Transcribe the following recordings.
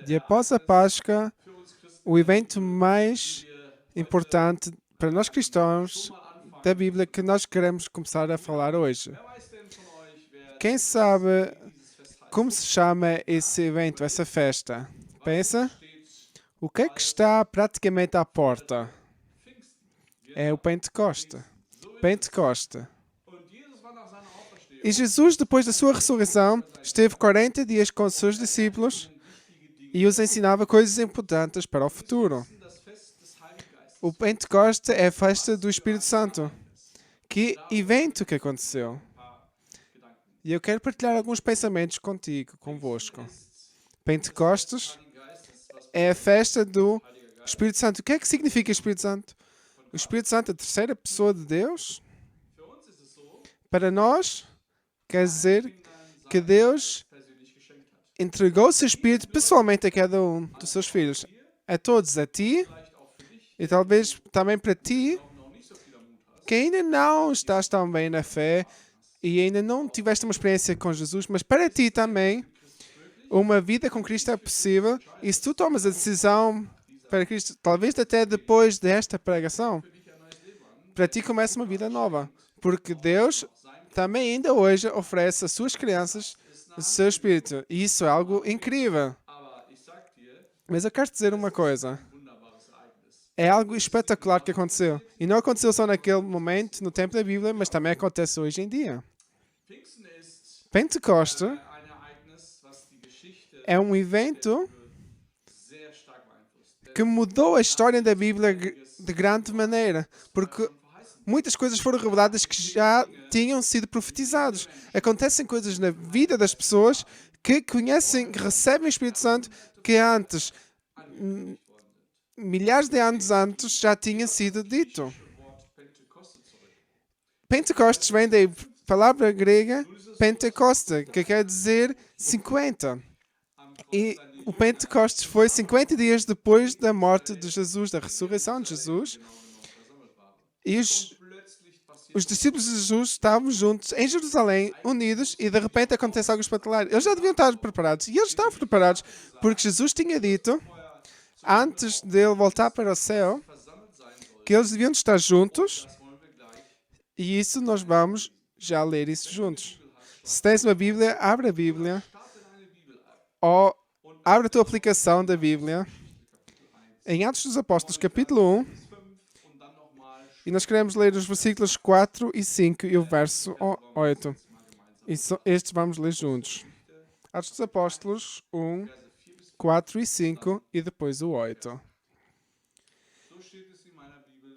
E após a Páscoa, o evento mais importante para nós cristãos da Bíblia que nós queremos começar a falar hoje. Quem sabe como se chama esse evento, essa festa? Pensa? O que é que está praticamente à porta? É o Pentecoste. Pentecoste. E Jesus, depois da sua ressurreição, esteve 40 dias com os seus discípulos e os ensinava coisas importantes para o futuro. O Pentecoste é a festa do Espírito Santo. Que evento que aconteceu? E eu quero partilhar alguns pensamentos convosco. Pentecostes é a festa do Espírito Santo. O que é que significa Espírito Santo? O Espírito Santo é a terceira pessoa de Deus? Para nós, quer dizer que Deus entregou o seu Espírito pessoalmente a cada um dos seus filhos. A todos, a ti, e talvez também para ti, que ainda não estás tão bem na fé e ainda não tiveste uma experiência com Jesus, mas para ti também, uma vida com Cristo é possível. E se tu tomas a decisão para Cristo, talvez até depois desta pregação, para ti começa uma vida nova. Porque Deus também ainda hoje oferece às suas crianças o seu Espírito. E isso é algo incrível. Mas eu quero te dizer uma coisa. É algo espetacular que aconteceu. E não aconteceu só naquele momento, no tempo da Bíblia, mas também acontece hoje em dia. Pentecoste é um evento que mudou a história da Bíblia de grande maneira. Porque muitas coisas foram reveladas que já tinham sido profetizadas. Acontecem coisas na vida das pessoas que conhecem, que recebem o Espírito Santo, que antes, milhares de anos antes, já tinha sido dito. Pentecostes vem da palavra grega Pentecoste, que quer dizer 50. E o Pentecostes foi 50 dias depois da morte de Jesus, da ressurreição de Jesus. E os discípulos de Jesus estavam juntos em Jerusalém, unidos, e de repente acontece algo espetacular. Eles já deviam estar preparados. E eles estavam preparados porque Jesus tinha dito, antes dele voltar para o céu, que eles deviam estar juntos. E isso nós vamos já ler isso juntos. Se tens uma Bíblia, abre a Bíblia. Ou abre a tua aplicação da Bíblia. Em Atos dos Apóstolos, capítulo 1. E nós queremos ler os versículos 4 e 5 e o verso 8. E estes vamos ler juntos. Atos dos Apóstolos 1, 4 e 5 e depois o 8.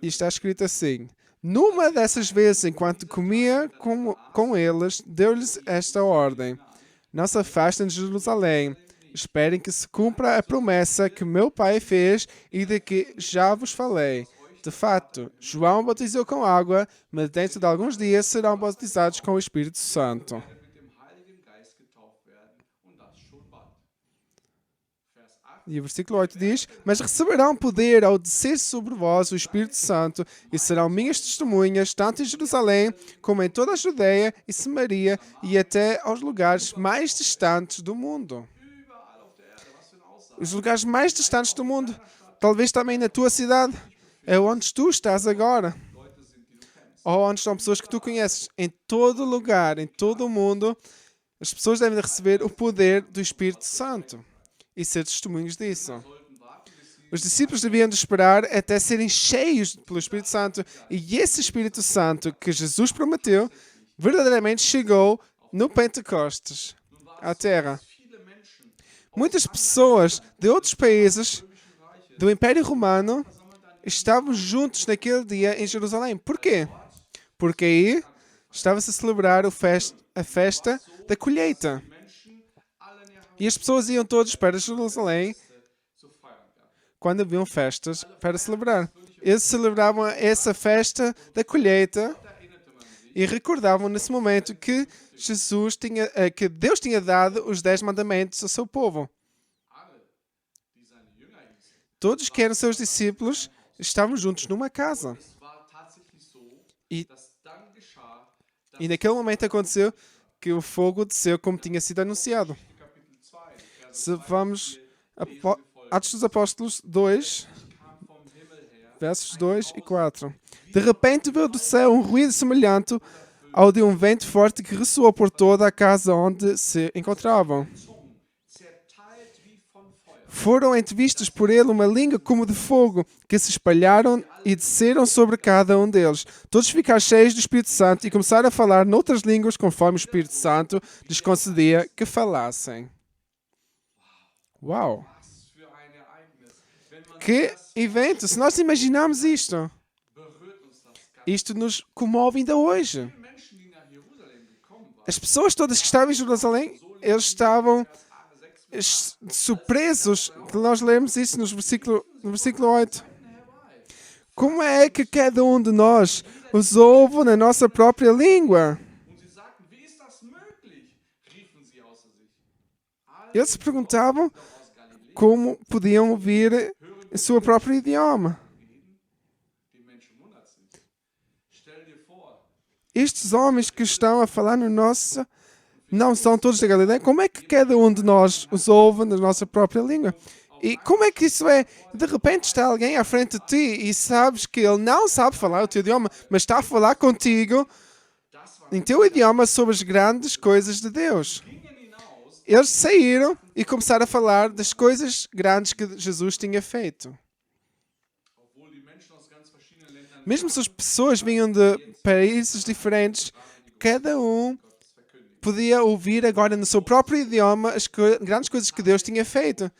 E está escrito assim. Numa dessas vezes, enquanto comia com eles, deu-lhes esta ordem. Não se afastem de Jerusalém. Esperem que se cumpra a promessa que meu pai fez e de que já vos falei. De fato, João batizou com água, mas dentro de alguns dias serão batizados com o Espírito Santo. E o versículo 8 diz, mas receberão poder ao descer sobre vós o Espírito Santo e serão minhas testemunhas, tanto em Jerusalém como em toda a Judeia e Samaria e até aos lugares mais distantes do mundo. Os lugares mais distantes do mundo, talvez também na tua cidade, é onde tu estás agora. Ou onde estão pessoas que tu conheces. Em todo lugar, em todo o mundo, as pessoas devem receber o poder do Espírito Santo e ser testemunhos disso. Os discípulos deviam de esperar até serem cheios pelo Espírito Santo. E esse Espírito Santo que Jesus prometeu, verdadeiramente chegou no Pentecostes, à Terra. Muitas pessoas de outros países do Império Romano estavam juntos naquele dia em Jerusalém. Por quê? Porque aí estava-se a celebrar a festa da colheita. E as pessoas iam todos para Jerusalém quando haviam festas para celebrar. Eles celebravam essa festa da colheita e recordavam nesse momento que que Deus tinha dado os 10 mandamentos ao seu povo. Todos que eram seus discípulos estavam juntos numa casa. E naquele momento aconteceu que o fogo desceu como tinha sido anunciado. Se vamos Atos dos Apóstolos 2, versos 2 e 4. De repente veio do céu um ruído semelhante ao de um vento forte que ressoou por toda a casa onde se encontravam. Foram entrevistos por ele uma língua como de fogo, que se espalharam e desceram sobre cada um deles. Todos ficaram cheios do Espírito Santo e começaram a falar noutras línguas conforme o Espírito Santo lhes concedia que falassem. Uau! Que evento! Se nós imaginarmos isto, isto nos comove ainda hoje. As pessoas todas que estavam em Jerusalém, eles estavam surpresos, que nós lemos isso no versículo 8. Como é que cada um de nós os ouve na nossa própria língua? Eles se perguntavam como podiam ouvir em seu próprio idioma. Estes homens que estão a falar no nosso não são todos da Galileia. Como é que cada um de nós os ouve na nossa própria língua? E como é que isso é? De repente está alguém à frente de ti e sabes que ele não sabe falar o teu idioma, mas está a falar contigo em teu idioma sobre as grandes coisas de Deus. Eles saíram e começaram a falar das coisas grandes que Jesus tinha feito. Mesmo se as pessoas vinham de países diferentes, cada um podia ouvir agora no seu próprio idioma as grandes coisas que Deus tinha feito.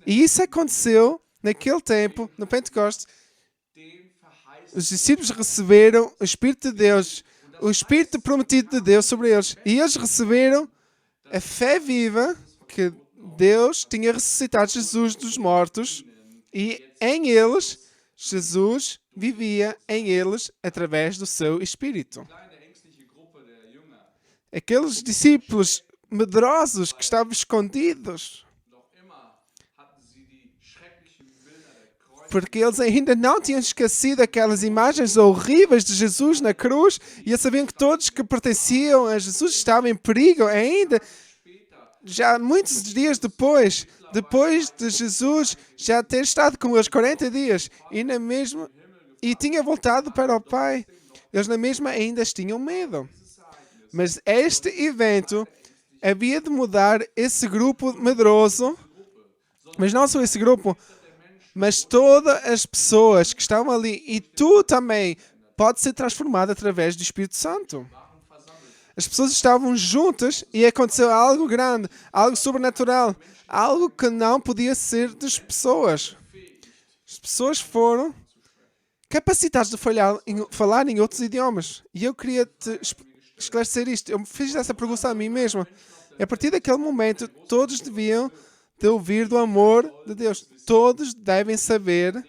E isso aconteceu naquele tempo, no Pentecostes. Os discípulos receberam o Espírito de Deus, o Espírito prometido de Deus sobre eles. E eles receberam a fé viva que Deus tinha ressuscitado Jesus dos mortos e em eles, Jesus vivia em eles através do seu Espírito. Aqueles discípulos medrosos que estavam escondidos, porque eles ainda não tinham esquecido aquelas imagens horríveis de Jesus na cruz e eles sabiam que todos que pertenciam a Jesus estavam em perigo ainda. Já muitos dias depois de Jesus já ter estado com eles 40 dias e tinha voltado para o Pai, eles na mesma ainda tinham medo. Mas este evento havia de mudar esse grupo medroso, mas não só esse grupo, mas todas as pessoas que estavam ali, e tu também, pode ser transformado através do Espírito Santo. As pessoas estavam juntas e aconteceu algo grande, algo sobrenatural, algo que não podia ser das pessoas. As pessoas foram capacitadas de falar em outros idiomas. E eu queria te esclarecer isto. Eu fiz essa pergunta a mim mesmo. E a partir daquele momento, todos deviam de ouvir do amor de Deus. Todos devem saber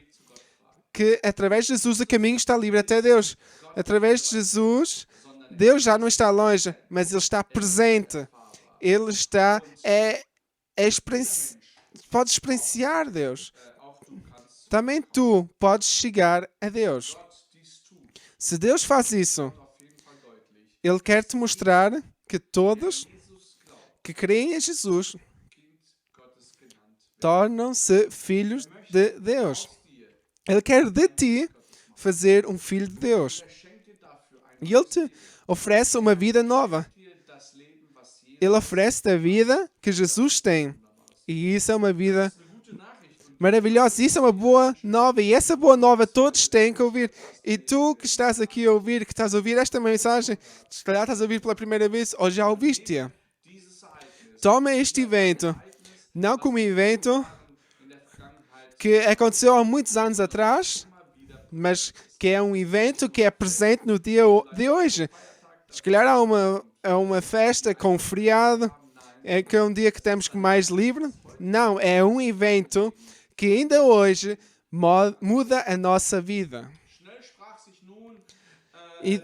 que através de Jesus o caminho está livre até Deus. Através de Jesus, Deus já não está longe, mas Ele está presente. Ele está... Podes experienciar Deus. Também tu podes chegar a Deus. Se Deus faz isso, Ele quer te mostrar que todos que creem em Jesus tornam-se filhos de Deus. Ele quer de ti fazer um filho de Deus. E Ele te oferece uma vida nova. Ele oferece a vida que Jesus tem. E isso é uma vida maravilhosa. Isso é uma boa nova. E essa boa nova todos têm que ouvir. E tu que estás aqui a ouvir, que estás a ouvir esta mensagem, se calhar estás a ouvir pela primeira vez ou já ouviste-a. Toma este evento, não como um evento que aconteceu há muitos anos atrás, mas que é um evento que é presente no dia de hoje. Se calhar há uma festa com um feriado, que é um dia que temos mais livre. Não, é um evento que ainda hoje muda a nossa vida. E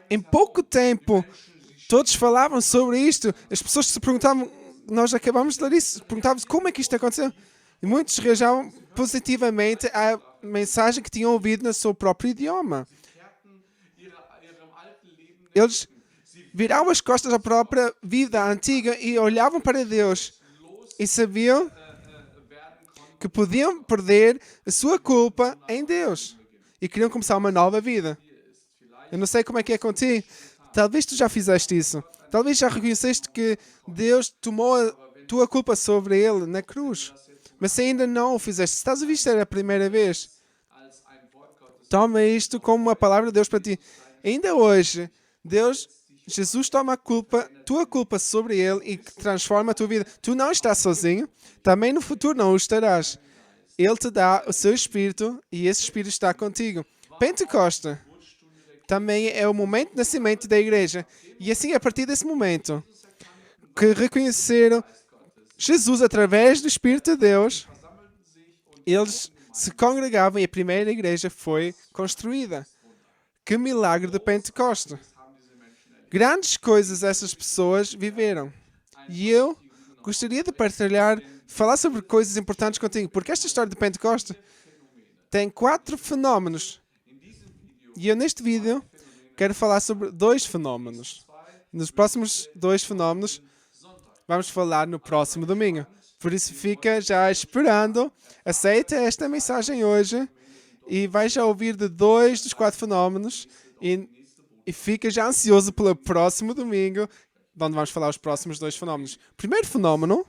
em pouco tempo, todos falavam sobre isto. As pessoas se perguntavam, nós acabamos de ler isso, perguntavam-se como é que isto aconteceu. E muitos reagiam positivamente à mensagem que tinham ouvido no seu próprio idioma. Eles viravam as costas à própria vida antiga e olhavam para Deus e sabiam que podiam perder a sua culpa em Deus e queriam começar uma nova vida. Eu não sei como é que é contigo. Talvez tu já fizeste isso. Talvez já reconheceste que Deus tomou a tua culpa sobre ele na cruz. Mas se ainda não o fizeste, se estás a ver isto era a primeira vez, toma isto como uma palavra de Deus para ti. Ainda hoje, Jesus toma a culpa, tua culpa sobre ele e transforma a tua vida. Tu não estás sozinho, também no futuro não o estarás. Ele te dá o seu Espírito e esse Espírito está contigo. Pentecoste também é o momento de nascimento da igreja. E assim, a partir desse momento, que reconheceram Jesus através do Espírito de Deus, eles se congregavam e a primeira igreja foi construída. Que milagre de Pentecoste! Grandes coisas essas pessoas viveram. E eu gostaria de falar sobre coisas importantes contigo, porque esta história de Pentecoste tem 4 fenómenos. E eu neste vídeo quero falar sobre 2 fenómenos. Nos próximos 2 fenómenos vamos falar no próximo domingo. Por isso fica já esperando, aceita esta mensagem hoje e vai já ouvir de 2 dos 4 fenómenos e fica já ansioso pelo próximo domingo, onde vamos falar os próximos 2 fenómenos. O primeiro fenômeno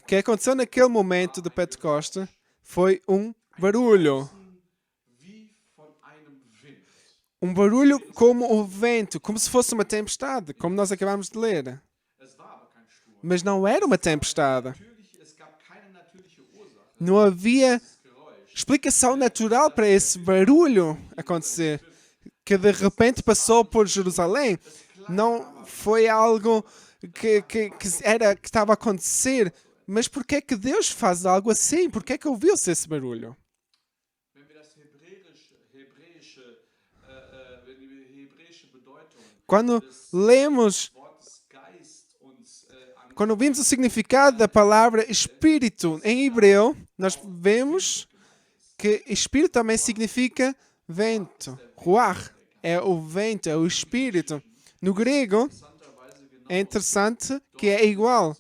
que aconteceu naquele momento do Pentecoste foi um barulho. Um barulho como o vento, como se fosse uma tempestade, como nós acabamos de ler. Mas não era uma tempestade. Não havia explicação natural para esse barulho acontecer, que de repente passou por Jerusalém. Não foi algo que estava a acontecer. Mas por que é que Deus faz algo assim? Por que é que ouviu-se esse barulho? Quando lemos, quando vimos o significado da palavra espírito em hebreu, nós vemos que espírito também significa vento. Ruach é o vento, é o espírito. No grego, é interessante que é igual.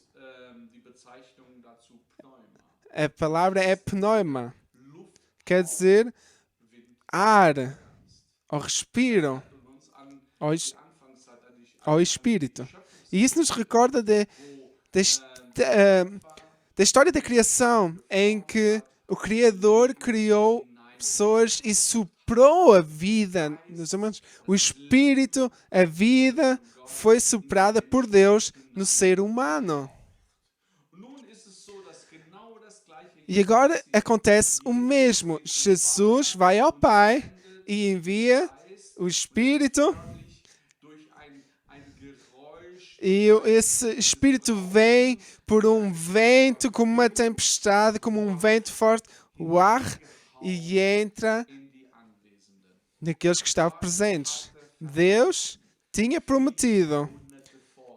A palavra é pneuma. Quer dizer ar, ou respiro, ao espírito. E isso nos recorda da história da criação, em que o Criador criou pessoas e soprou a vida nos humanos. O espírito, a vida, foi soprada por Deus no ser humano. E agora acontece o mesmo. Jesus vai ao Pai e envia o Espírito. E esse Espírito vem por um vento, como uma tempestade, como um vento forte, o ar, e entra naqueles que estavam presentes. Deus tinha prometido,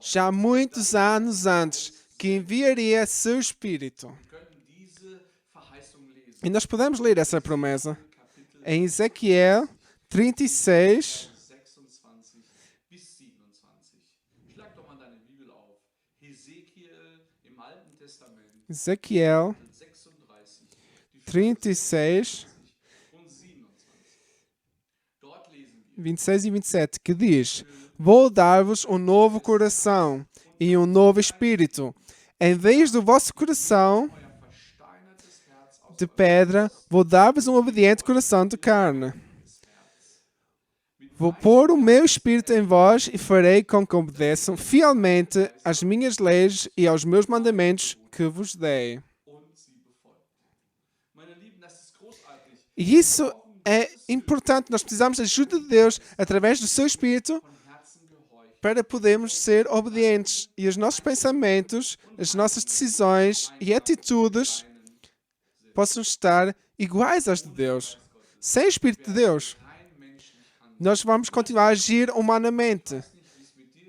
já muitos anos antes, que enviaria seu Espírito. E nós podemos ler essa promessa em Ezequiel 36, Ezequiel 36, 26 e 27, que diz: Vou dar-vos um novo coração e um novo espírito. Em vez do vosso coração de pedra, vou dar-vos um obediente coração de carne. Vou pôr o meu espírito em vós e farei com que obedeçam fielmente às minhas leis e aos meus mandamentos que vos dei. E isso é importante. Nós precisamos da ajuda de Deus através do seu Espírito para podermos ser obedientes. E os nossos pensamentos, as nossas decisões e atitudes possam estar iguais às de Deus. Sem o Espírito de Deus, nós vamos continuar a agir humanamente.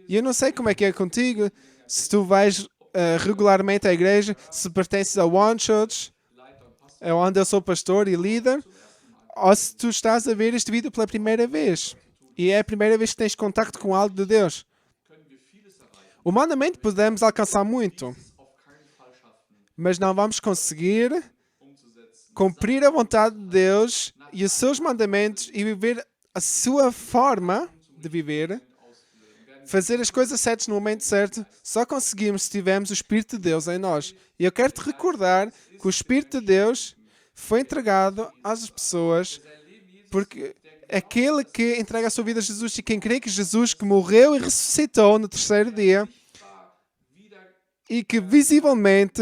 E eu não sei como é que é contigo, se tu vais regularmente à igreja, se pertences a One Church, onde eu sou pastor e líder, ou se tu estás a ver este vídeo pela primeira vez. E é a primeira vez que tens contacto com algo de Deus. Humanamente podemos alcançar muito, mas não vamos conseguir cumprir a vontade de Deus e os seus mandamentos e viver a sua forma de viver, fazer as coisas certas no momento certo, só conseguimos se tivermos o Espírito de Deus em nós. E eu quero te recordar que o Espírito de Deus foi entregado às pessoas porque aquele que entrega a sua vida a Jesus e quem crê que Jesus que morreu e ressuscitou no terceiro dia e que visivelmente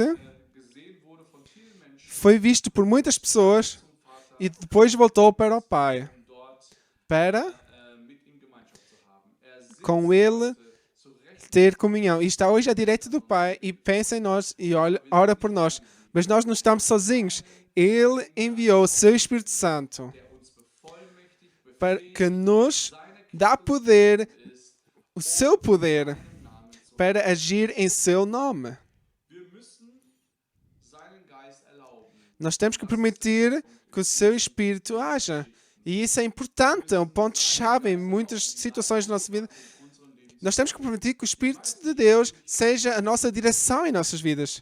foi visto por muitas pessoas e depois voltou para o Pai para com Ele ter comunhão. E está hoje à direita do Pai e pensa em nós e ora por nós. Mas nós não estamos sozinhos. Ele enviou o seu Espírito Santo para que nos dá poder, o seu poder, para agir em seu nome. Nós temos que permitir que o seu Espírito haja. E isso é importante, é um ponto-chave em muitas situações da nossa vida. Nós temos que permitir que o Espírito de Deus seja a nossa direção em nossas vidas.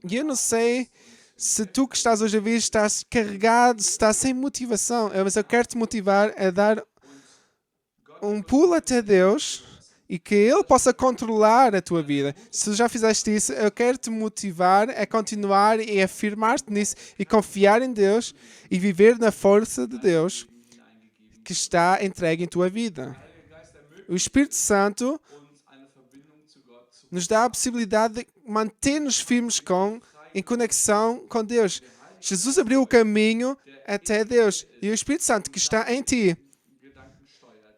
E eu não sei se tu que estás hoje a ver estás carregado, se estás sem motivação, mas eu quero te motivar a dar um pulo até Deus e que Ele possa controlar a tua vida. Se tu já fizeste isso, eu quero te motivar a continuar e afirmar-te nisso e confiar em Deus e viver na força de Deus que está entregue em tua vida. O Espírito Santo nos dá a possibilidade de manter-nos firmes em conexão com Deus. Jesus abriu o caminho até Deus e o Espírito Santo que está em ti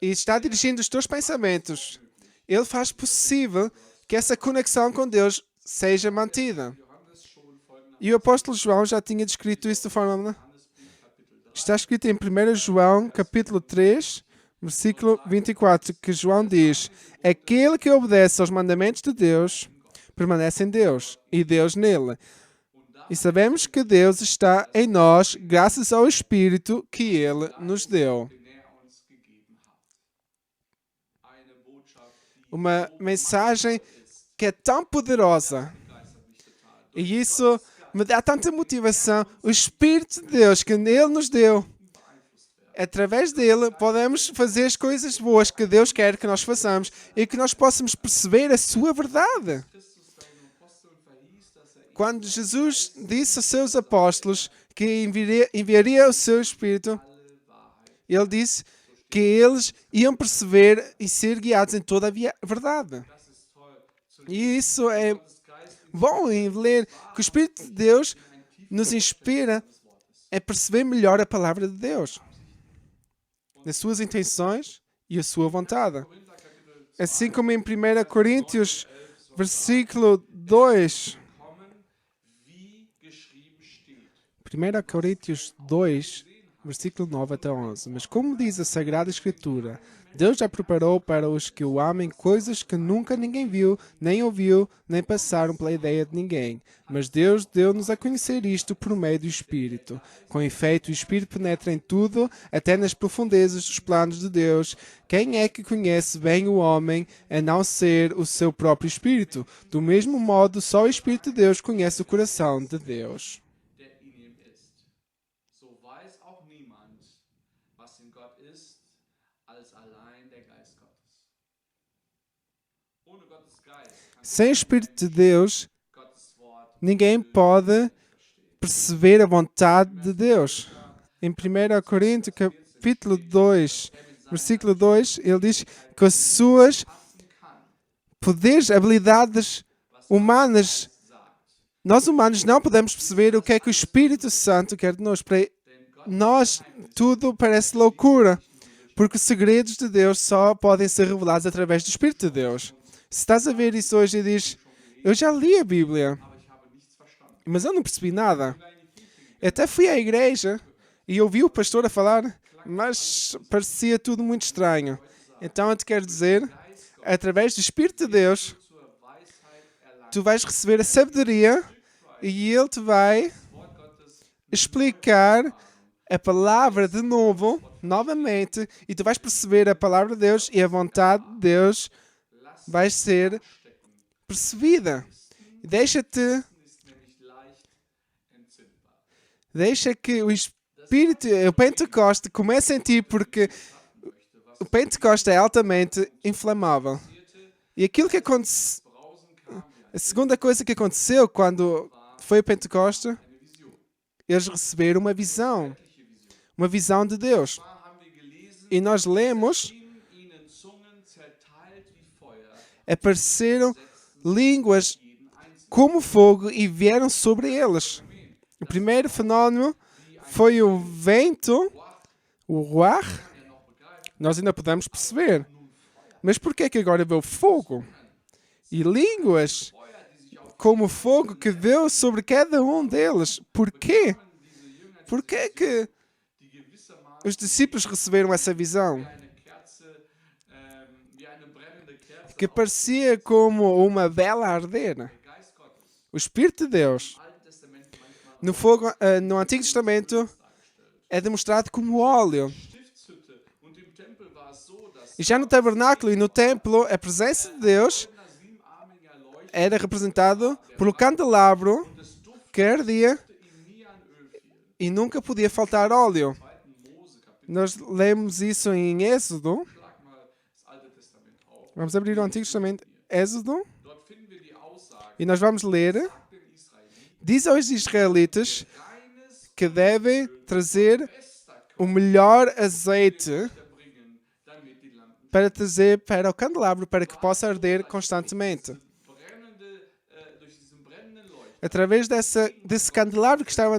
e está dirigindo os teus pensamentos, ele faz possível que essa conexão com Deus seja mantida. E o apóstolo João já tinha descrito isso de forma... Está escrito em 1 João, capítulo 3, versículo 24, que João diz: aquele que obedece aos mandamentos de Deus permanece em Deus e Deus nele. E sabemos que Deus está em nós graças ao Espírito que Ele nos deu. Uma mensagem que é tão poderosa. E isso me dá tanta motivação. O Espírito de Deus que Ele nos deu. Através dele, podemos fazer as coisas boas que Deus quer que nós façamos e que nós possamos perceber a sua verdade. Quando Jesus disse aos seus apóstolos que enviaria o seu Espírito, Ele disse que eles iam perceber e ser guiados em toda a verdade. E isso é bom em ler, que o Espírito de Deus nos inspira a perceber melhor a palavra de Deus, as suas intenções e a sua vontade. Assim como em 1 Coríntios, versículo 2. 1 Coríntios 2, versículo 9 até 11. Mas como diz a Sagrada Escritura, Deus já preparou para os que o amem coisas que nunca ninguém viu, nem ouviu, nem passaram pela ideia de ninguém. Mas Deus deu-nos a conhecer isto por meio do Espírito. Com efeito, o Espírito penetra em tudo, até nas profundezas dos planos de Deus. Quem é que conhece bem o homem, a não ser o seu próprio Espírito? Do mesmo modo, só o Espírito de Deus conhece o coração de Deus. Sem o Espírito de Deus, ninguém pode perceber a vontade de Deus. Em 1 Coríntios, capítulo 2, versículo 2, ele diz que as suas poderes, habilidades humanas, nós humanos não podemos perceber o que é que o Espírito Santo quer de nós. Para nós, tudo parece loucura, porque os segredos de Deus só podem ser revelados através do Espírito de Deus. Se estás a ver isso hoje e dizes, eu já li a Bíblia, mas eu não percebi nada. Eu até fui à igreja e ouvi o pastor a falar, mas parecia tudo muito estranho. Então eu te quero dizer, através do Espírito de Deus, tu vais receber a sabedoria e Ele te vai explicar a palavra de novo, novamente, e tu vais perceber a palavra de Deus e a vontade de Deus vai ser percebida. Deixa que o Espírito, o Pentecoste, comece em ti, porque o Pentecoste é altamente inflamável. E aquilo que aconteceu, a segunda coisa que aconteceu quando foi o Pentecoste, eles receberam uma visão de Deus. E nós lemos, apareceram línguas como fogo e vieram sobre eles. O primeiro fenómeno foi o vento, o ruach. Nós ainda podemos perceber. Mas por que é que agora veio fogo? E línguas como fogo que veio sobre cada um deles. Por quê? Por que é que os discípulos receberam essa visão? Que parecia como uma vela a arder. O Espírito de Deus, no Antigo Testamento, é demonstrado como óleo. E já no tabernáculo e no templo, a presença de Deus era representada pelo candelabro que ardia e nunca podia faltar óleo. Nós lemos isso em Êxodo. Vamos abrir o Antigo Testamento, Êxodo. E nós vamos ler. Diz aos israelitas que devem trazer o melhor azeite para trazer para o candelabro, para que possa arder constantemente. Através desse candelabro que estava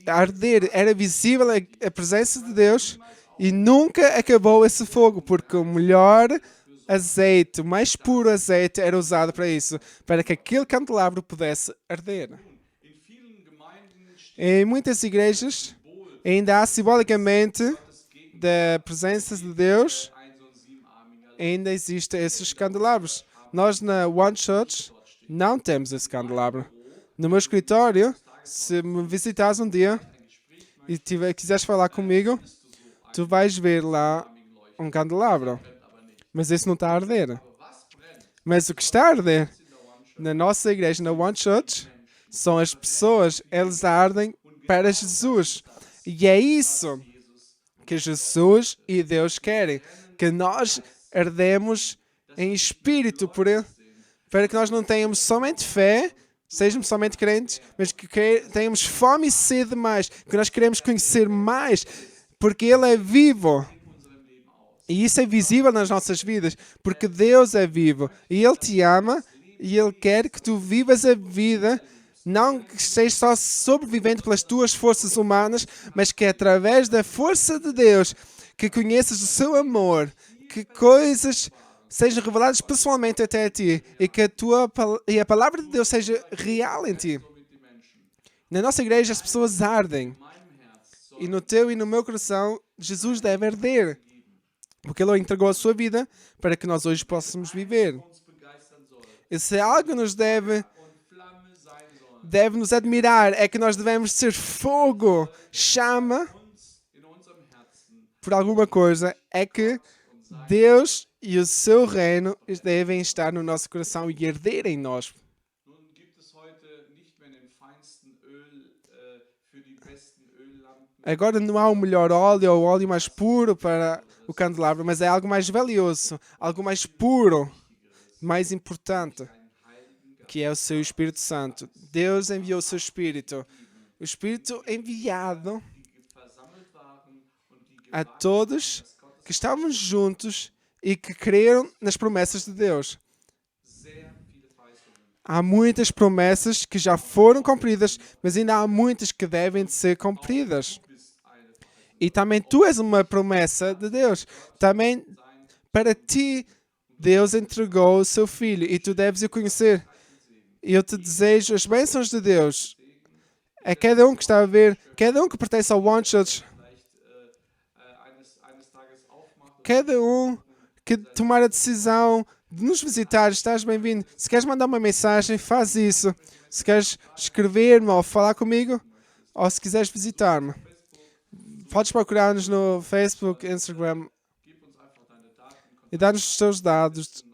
a arder, era visível a presença de Deus e nunca acabou esse fogo, porque o melhor azeite, o mais puro azeite era usado para isso, para que aquele candelabro pudesse arder. Em muitas igrejas, ainda há simbolicamente da presença de Deus, ainda existem esses candelabros. Nós na One Church não temos esse candelabro. No meu escritório, se me visitares um dia e quiseres falar comigo, tu vais ver lá um candelabro. Mas esse não está a arder. Mas o que está a arder na nossa igreja, na One Church, são as pessoas. Eles ardem para Jesus. E é isso que Jesus e Deus querem. Que nós ardemos em espírito por Ele. Para que nós não tenhamos somente fé, sejamos somente crentes, mas que tenhamos fome e sede mais. Que nós queremos conhecer mais. Porque Ele é vivo. E isso é visível nas nossas vidas. Porque Deus é vivo. E Ele te ama. E Ele quer que tu vivas a vida. Não que estejas só sobrevivendo pelas tuas forças humanas, mas que através da força de Deus, que conheças o seu amor, que coisas sejam reveladas pessoalmente até a ti e que a palavra de Deus seja real em ti. Na nossa igreja as pessoas ardem. E no teu e no meu coração, Jesus deve arder. Porque Ele entregou a sua vida para que nós hoje possamos viver. E se algo nos deve nos admirar, é que nós devemos ser fogo, chama, por alguma coisa, é que Deus e o seu reino devem estar no nosso coração e arder em nós. Agora não há o melhor óleo ou o óleo mais puro para o candelabro, mas é algo mais valioso, algo mais puro, mais importante, que é o seu Espírito Santo. Deus enviou o seu Espírito. O Espírito enviado a todos que estavam juntos e que creram nas promessas de Deus. Há muitas promessas que já foram cumpridas, mas ainda há muitas que devem de ser cumpridas. E também tu és uma promessa de Deus. Também para ti, Deus entregou o seu Filho e tu deves o conhecer. E eu te desejo as bênçãos de Deus a cada um que está a ver, cada um que pertence ao One Church, cada um que tomar a decisão de nos visitar, estás bem-vindo. Se queres mandar uma mensagem, faz isso. Se queres escrever-me ou falar comigo, ou se quiseres visitar-me, podes procurar-nos no Facebook, Instagram e dar-nos os teus dados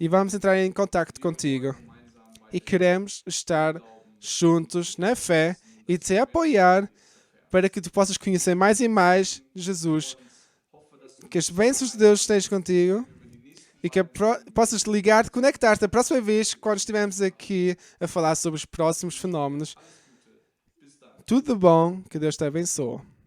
e vamos entrar em contato contigo. E queremos estar juntos na fé e te apoiar para que tu possas conhecer mais e mais Jesus. Que as bênçãos de Deus estejam contigo e que possas ligar-te, conectar-te a próxima vez quando estivermos aqui a falar sobre os próximos fenómenos. Tudo de bom, que Deus te abençoe.